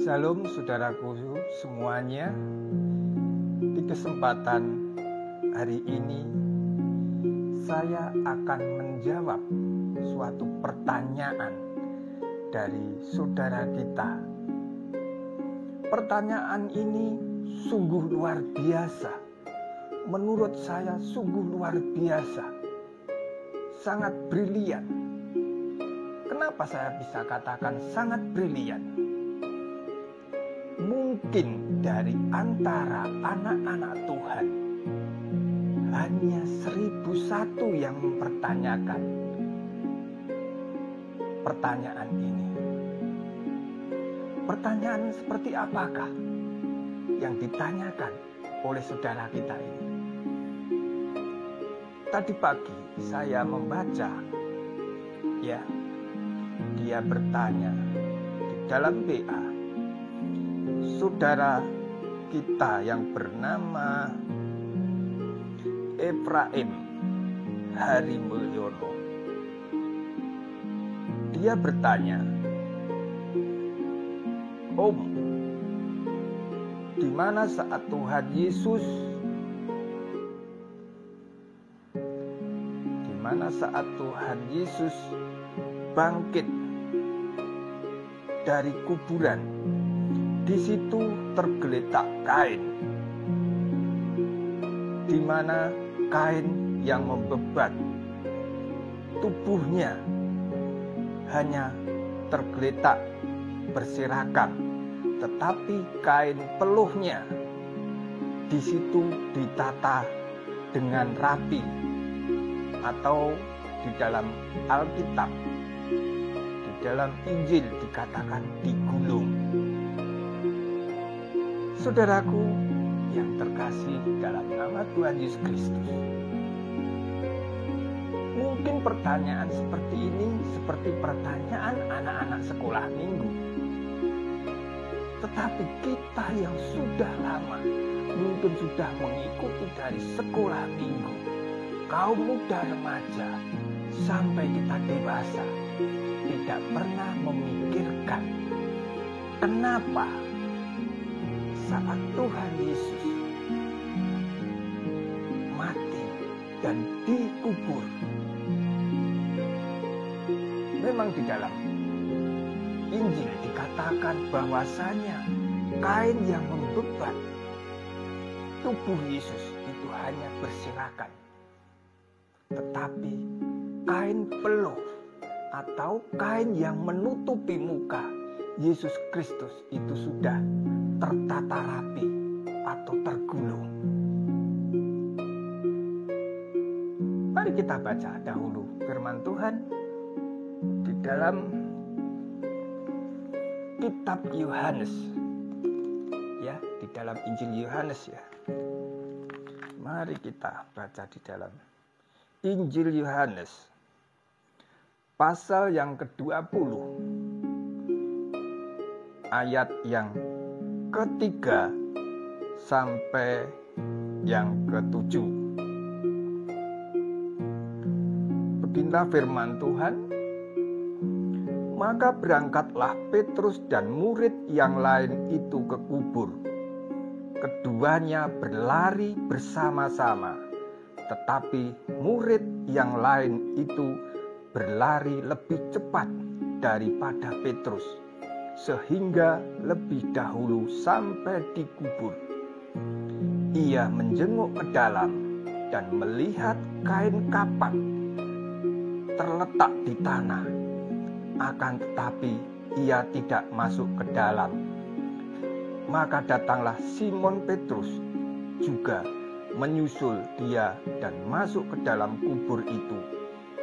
Shalom saudaraku semuanya. Di kesempatan hari ini saya akan menjawab suatu pertanyaan dari saudara kita. Pertanyaan ini sungguh luar biasa. Menurut saya sungguh luar biasa. Sangat brilian. Kenapa saya bisa katakan sangat brilian? Mungkin dari antara anak-anak Tuhan hanya 1001 yang mempertanyakan pertanyaan ini. Pertanyaan seperti apakah yang ditanyakan oleh saudara kita ini? Tadi pagi saya membaca, dia bertanya di dalam WA. Saudara kita yang bernama Efraim Hari Mulyono, dia bertanya, Om, di mana saat Tuhan Yesus? Di mana saat Tuhan Yesus bangkit dari kuburan? Di situ tergeletak kain, di mana kain yang membebat tubuhnya hanya tergeletak berserakan, tetapi kain peluhnya di situ ditata dengan rapi, atau di dalam Alkitab, di dalam Injil dikatakan digulung. Saudaraku yang terkasih dalam nama Tuhan Yesus Kristus, mungkin pertanyaan seperti ini seperti pertanyaan anak-anak sekolah minggu. Tetapi kita yang sudah lama, mungkin sudah mengikuti dari sekolah minggu, kaum muda remaja, sampai kita dewasa, tidak pernah memikirkan kenapa saat Tuhan Yesus mati dan dikubur. Memang di dalam Injil dikatakan bahwasanya kain yang membebat tubuh Yesus itu hanya berserakan. Tetapi kain peluh atau kain yang menutupi muka Yesus Kristus itu sudah tertata rapi atau tergulung. Mari kita baca dahulu firman Tuhan di dalam kitab Yohanes, di dalam Injil Yohanes ya. Mari kita baca di dalam Injil Yohanes pasal yang ke-20 ayat yang ke-3 sampai yang ke-7. Beginilah firman Tuhan. Maka berangkatlah Petrus dan murid yang lain itu ke kubur. Keduanya berlari bersama-sama, tetapi murid yang lain itu berlari lebih cepat daripada Petrus, sehingga lebih dahulu sampai di kubur. Ia menjenguk ke dalam dan melihat kain kapan terletak di tanah, akan tetapi ia tidak masuk ke dalam. Maka datanglah Simon Petrus juga menyusul dia dan masuk ke dalam kubur itu.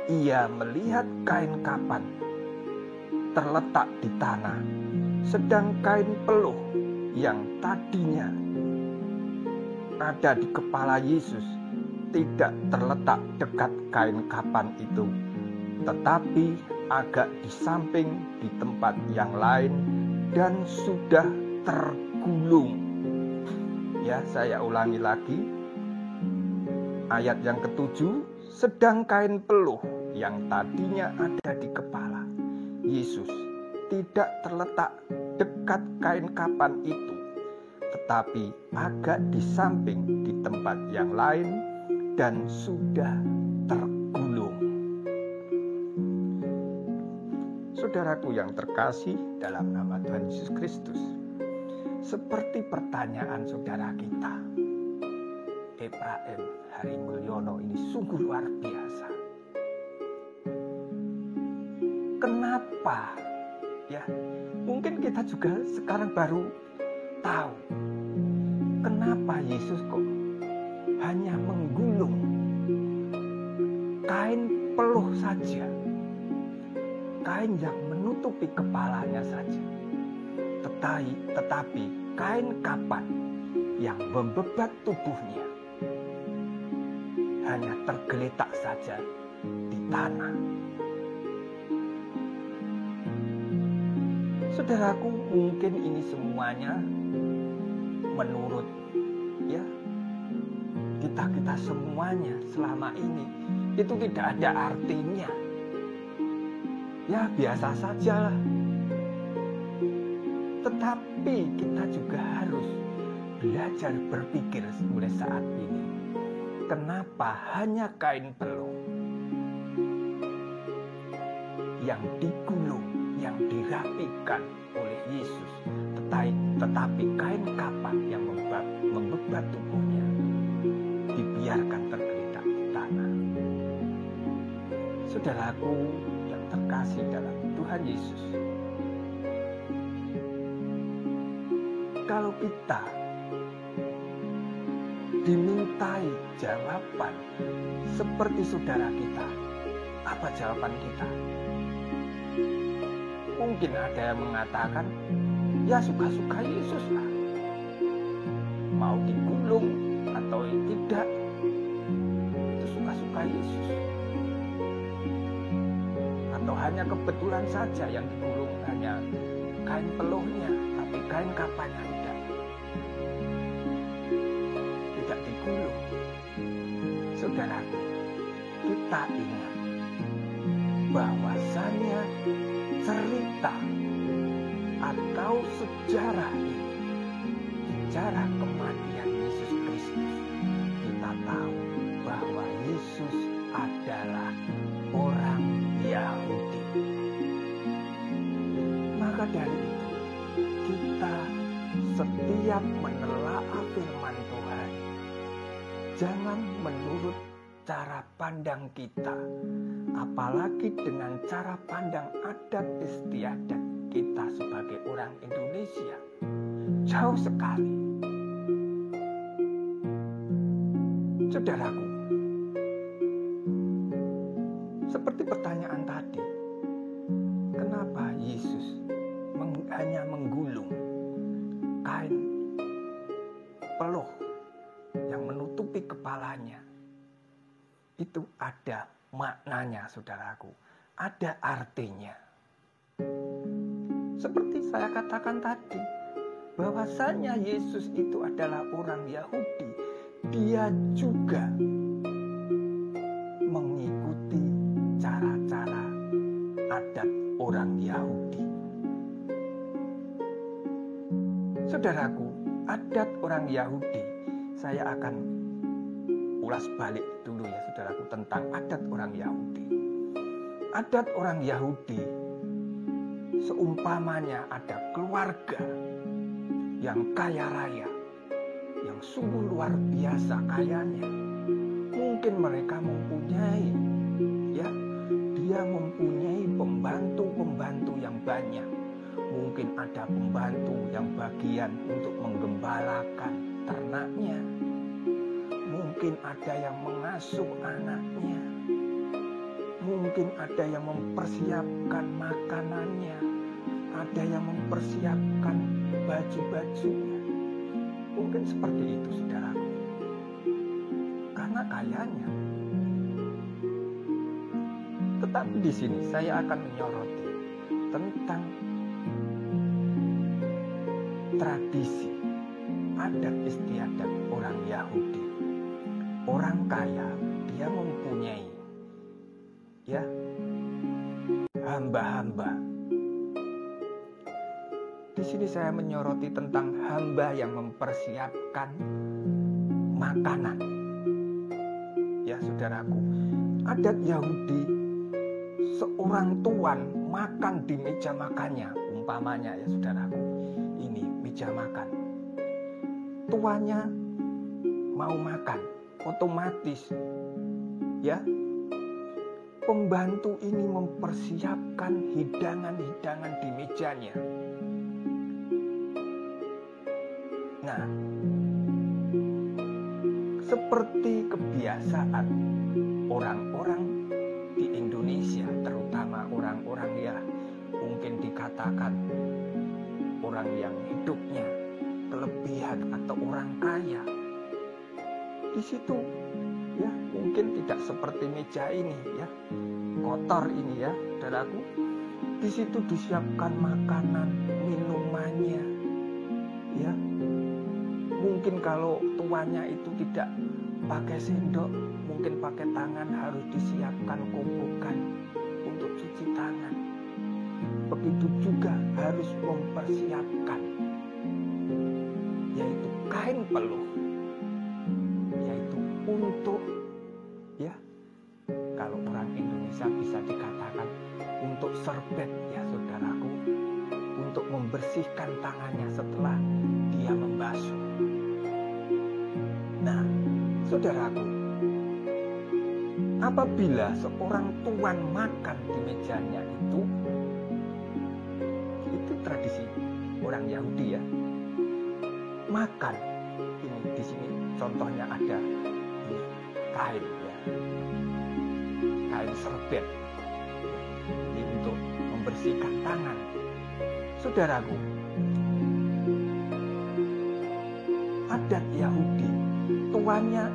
Ia melihat kain kapan terletak di tanah, sedang kain peluh yang tadinya ada di kepala Yesus tidak terletak dekat kain kapan itu, tetapi agak di samping di tempat yang lain dan sudah tergulung. Saya ulangi lagi ayat yang ke-7. Sedang kain peluh yang tadinya ada di kepala Yesus tidak terletak dekat kain kapan itu, tetapi agak di samping di tempat yang lain dan sudah tergulung. Saudaraku yang terkasih dalam nama Tuhan Yesus Kristus, seperti pertanyaan saudara kita, Ephraim Hari Mulyono ini sungguh luar biasa. Kenapa? Ya, mungkin kita juga sekarang baru tahu kenapa Yesus kok hanya menggulung kain peluh saja, kain yang menutupi kepalanya saja, tetapi kain kapan yang membebat tubuhnya hanya tergeletak saja di tanah. Saudaraku, mungkin ini semuanya menurut kita semuanya selama ini itu tidak ada artinya. Ya, biasa sajalah. Tetapi kita juga harus belajar berpikir mulai saat ini. Kenapa hanya kain peluh yang digulung, yang dirapikan oleh Yesus, tetapi kain kapan yang membebat tubuhnya dibiarkan tergeletak di tanah. Saudaraku yang terkasih dalam Tuhan Yesus, kalau kita dimintai jawaban seperti saudara kita, apa jawaban kita? Mungkin ada yang mengatakan, ya suka-suka Yesus lah. Mau digulung atau tidak, itu suka-suka Yesus. Atau hanya kebetulan saja yang digulung hanya kain peluhnya, tapi kain kapannya tidak digulung. Saudaraku, kita ingat bahwasanya cerita atau sejarah ini, sejarah kematian Yesus Kristus, kita tahu bahwa Yesus adalah orang Yahudi. Maka dari itu, kita setiap menelaah firman Tuhan, jangan menurut cara pandang kita, apalagi dengan cara pandang adat istiadat kita sebagai orang Indonesia. Jauh sekali. Saudaraku, seperti pertanyaan tadi, kenapa Yesus hanya menggulung kain peluh yang menutupi kepalanya? Itu ada maknanya, saudaraku, ada artinya. Seperti saya katakan tadi, bahwasanya Yesus itu adalah orang Yahudi. Dia juga mengikuti cara-cara adat orang Yahudi. Saudaraku, adat orang Yahudi, saya akan ulas balik dulu ya saudaraku tentang adat orang Yahudi. Adat orang Yahudi, seumpamanya ada keluarga yang kaya raya, yang sungguh luar biasa kayanya. Mungkin mereka mempunyai, dia mempunyai pembantu-pembantu yang banyak. Mungkin ada pembantu yang bagian untuk menggembalakan ternaknya. Mungkin ada yang mengasuh anaknya. Mungkin ada yang mempersiapkan makanannya. Ada yang mempersiapkan baju-bajunya. Mungkin seperti itu, saudaraku. Karena kayanya. Tetapi di sini saya akan menyoroti tentang tradisi adat istiadat orang Yahudi. Orang kaya, dia mempunyai hamba-hamba. Di sini saya menyoroti tentang hamba yang mempersiapkan makanan. Ya saudaraku, adat Yahudi, seorang tuan makan di meja makannya. Umpamanya ya saudaraku, ini meja makan. Tuannya mau makan, otomatis ya pembantu ini mempersiapkan hidangan-hidangan di mejanya. Nah, seperti kebiasaan orang-orang di Indonesia, terutama orang-orang ya mungkin dikatakan orang yang hidupnya kelebihan atau orang kaya, di situ ya mungkin tidak seperti meja ini ya, kotor ini ya saudaraku. Di situ disiapkan makanan, minumannya ya. Mungkin kalau tuannya itu tidak pakai sendok, mungkin pakai tangan, harus disiapkan kobokan untuk cuci tangan. Begitu juga harus mempersiapkan yaitu kain peluh, yaitu untuk ya kalau orang Indonesia bisa dikatakan untuk serbet ya saudaraku, untuk membersihkan tangannya setelah dia membasuh. Nah saudaraku, apabila seorang tuan makan di mejanya itu tradisi orang Yahudi ya, makan ini di sini contohnya ada ini kain ya, kain serbet ini untuk membersihkan tangan. Saudaraku, adat Yahudi, tuannya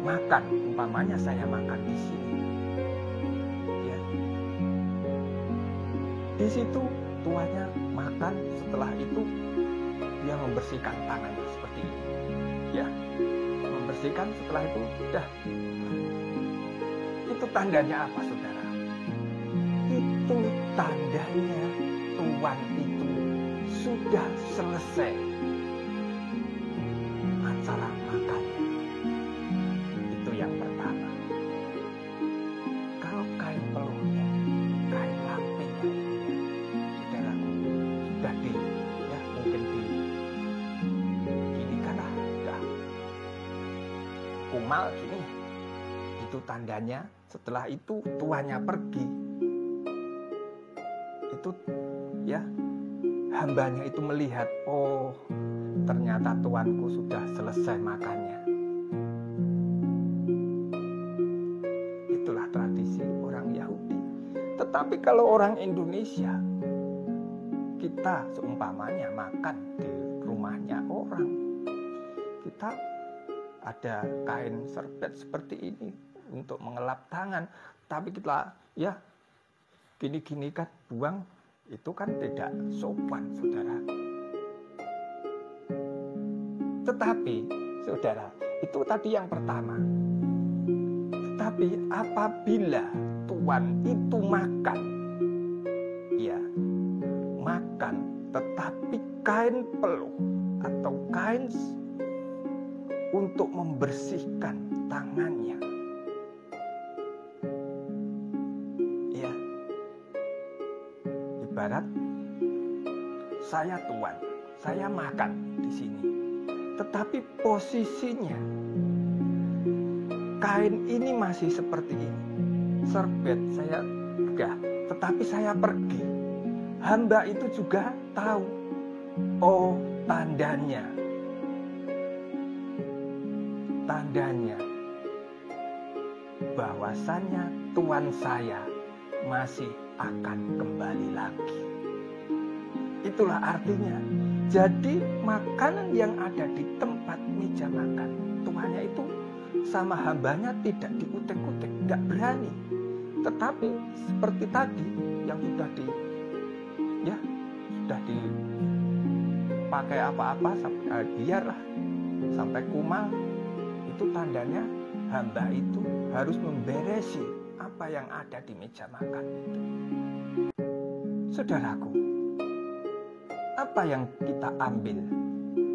makan, umpamanya saya makan di sini ya, di situ tuannya makan, setelah itu dia membersihkan tangannya seperti ini ya, membersihkan, setelah itu udah. Itu tandanya apa saudara? Itu tandanya tuan itu sudah selesai acara makannya. Itu yang pertama. Kalau kain peluhnya, kain lampinnya ini ya, saudaraku, sudah di ya mungkin di gini karena sudah kumal gini, itu tandanya setelah itu tuannya pergi, itu ya hambanya itu melihat, oh ternyata tuanku sudah selesai makannya. Itulah tradisi orang Yahudi. Tetapi kalau orang Indonesia, kita seumpamanya makan di rumahnya orang, kita ada kain serbet seperti ini untuk mengelap tangan, tapi kita ya gini-gini kan buang, itu kan tidak sopan saudara. Tetapi saudara, itu tadi yang pertama. Tetapi apabila tuan itu makan, ya makan, tetapi kain peluh atau kain untuk membersihkan tangannya, ya ibarat saya tuan, saya makan di sini, tetapi posisinya kain ini masih seperti ini, serbet saya enggak, tetapi saya pergi. Hamba itu juga tahu, oh tandanya bahwasannya tuan saya masih akan kembali lagi. Itulah artinya. Jadi makanan yang ada di tempat meja makan tuannya itu sama hambanya tidak diutek-utek, tidak berani. Tetapi seperti tadi yang sudah dipakai apa-apa sampai biarlah sampai kumal, itu tandanya hamba itu harus memberesi apa yang ada di meja makan itu. Saudaraku, Apa yang kita ambil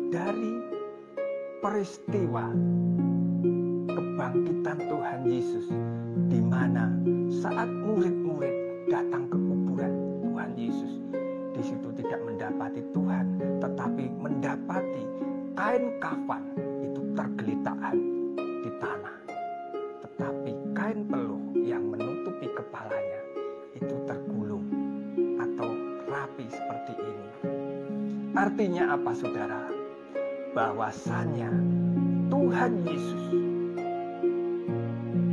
dari peristiwa kebangkitan Tuhan Yesus, di mana saat murid-murid datang ke kuburan Tuhan Yesus, di situ tidak mendapati Tuhan, tetapi mendapati kain kafan itu tergeletakkan di tanah, tetapi kain peluh yang menutupi kepalanya itu tergulung atau rapi seperti ini. Artinya apa, saudara? Bahwasanya Tuhan Yesus,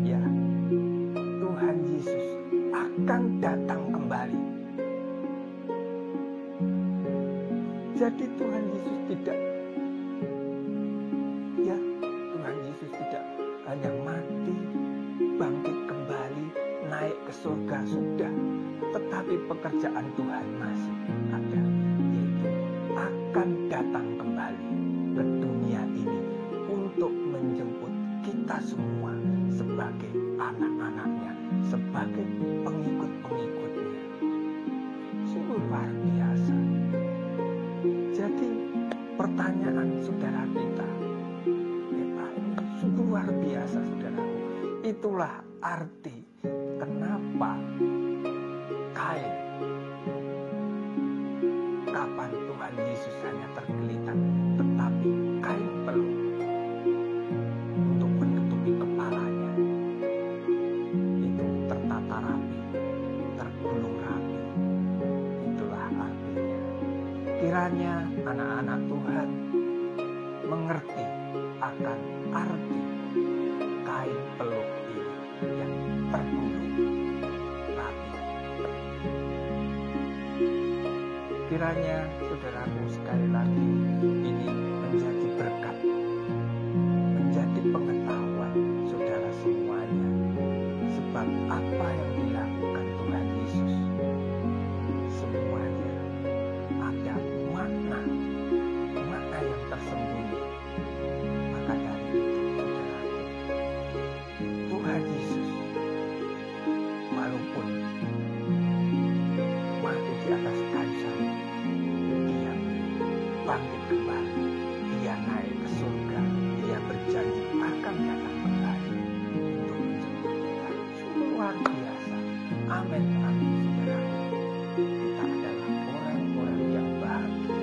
ya, Tuhan Yesus akan datang kembali. Jadi Tuhan Yesus tidak, ya, Tuhan Yesus tidak hanya mati, bangkit kembali, naik ke surga sudah, tetapi pekerjaan Tuhan masih ada, yaitu akan datang kembali ke dunia ini untuk menjemput kita semua sebagai anak-anaknya, sebagai pengikut-pengikutnya. Sungguh luar biasa. Jadi pertanyaan saudara kita, ini sungguh luar biasa, saudara. Itulah arti kenapa kain kapan Tuhan Yesus hanya tergeletak, tetapi kain peluh untuk menutupi kepalanya itu tertata rapi, tergulung rapi. Itulah artinya. Kiranya anak-anak Tuhan mengerti akan arti kain peluh ini yang tergulung rapi. Kiranya saudaraku sekali lagi ini menjadi berkat, menjadi pengetahuan saudara semuanya, sebab apa yang dilakukan Tuhan Yesus semuanya ada makna yang tersembunyi. Maka dari itu, saudaraku, Tuhan Yesus walaupun mati di atas kayu salib, Dia bangkit kembali, Dia naik ke surga, Dia berjanji akan datang kembali untuk menjemput kita. Sungguh luar biasa. Amin, amin, saudaraku. Kita adalah orang-orang yang bahagia.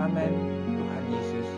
Amin. Tuhan Yesus